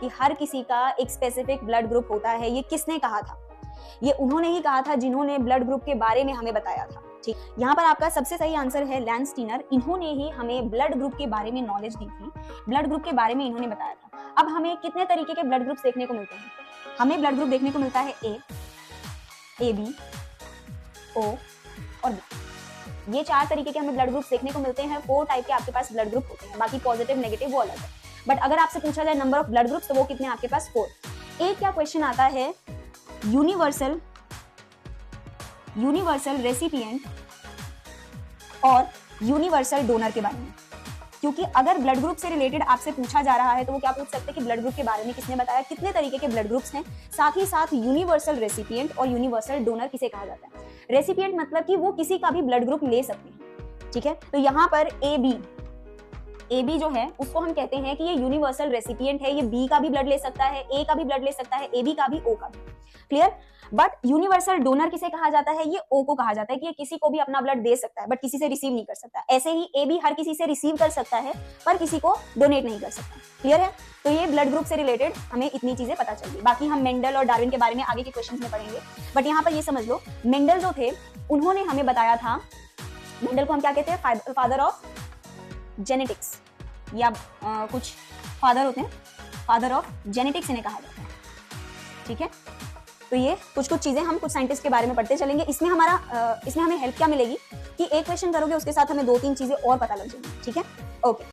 कि हर किसी का एक स्पेसिफिक ब्लड ग्रुप होता है, ये किसने कहा था? ये उन्होंने ही कहा था जिन्होंने ब्लड ग्रुप के बारे में हमें बताया था। ठीक, यहाँ पर आपका सबसे सही आंसर है लैंस स्टीनर। इन्होंने ही हमें ब्लड ग्रुप के बारे में नॉलेज दी थी, ब्लड ग्रुप के बारे में इन्होंने बताया था। अब हमें कितने तरीके के ब्लड ग्रुप्स देखने को मिलते हैं? हमें ब्लड ग्रुप देखने को मिलता है ए, बी, ओ और बी। ये 4 तरीके के हमें ब्लड ग्रुप्स देखने को मिलते हैं। 4 टाइप के आपके पास ब्लड ग्रुप होते हैं, बाकी पॉजिटिव नेगेटिव वो अलग है। बट अगर आपसे पूछा जाए नंबर ऑफ ब्लड ग्रुप्स तो वो कितने आपके पास? 4। एक क्या क्वेश्चन आता है यूनिवर्सल रेसिपिएंट और यूनिवर्सल डोनर के बारे में, क्योंकि अगर ब्लड ग्रुप से रिलेटेड आपसे पूछा जा रहा है तो वो क्या पूछ सकते हैं कि ब्लड ग्रुप के बारे में किसने बताया, कितने तरीके के ब्लड ग्रुप्स हैं, साथ ही साथ यूनिवर्सल रेसिपिएंट और यूनिवर्सल डोनर किसे कहा जाता है। रेसिपिएंट मतलब कि वो किसी का भी ब्लड ग्रुप ले सकते हैं। ठीक है, तो यहाँ पर ए बी जो है उसको हम कहते हैं कि ये यूनिवर्सल रेसिपिएंट है, ये बी का भी ब्लड ले सकता है, ए का भी ब्लड ले सकता है, ए बी का भी, ओ का भी। क्लियर? बट यूनिवर्सल डोनर किसे कहा जाता है? ये ओ को कहा जाता है कि ये किसी को भी अपना ब्लड दे सकता है बट किसी से रिसीव नहीं कर सकता। ऐसे ही ए भी हर किसी से रिसीव कर सकता है पर किसी को डोनेट नहीं कर सकता। क्लियर है? तो ये ब्लड ग्रुप से रिलेटेड हमें इतनी चीजें पता चल गई। बाकी हम मेंडल और डार्विन के बारे में आगे के क्वेश्चंस में पढ़ेंगे। बट यहाँ पर ये समझ लो, मेंडल जो थे उन्होंने हमें बताया था, मेंडल को हम क्या कहते हैं? फादर ऑफ जेनेटिक्स, या कुछ फादर होते हैं, फादर ऑफ जेनेटिक्स इन्हें कहा जाता है। ठीक है, तो ये कुछ चीजें हम कुछ साइंटिस्ट के बारे में पढ़ते चलेंगे। इसमें हमें हेल्प क्या मिलेगी कि एक क्वेश्चन करोगे उसके साथ हमें 2-3 चीजें और पता लग जाएंगी। ठीक है, ओके।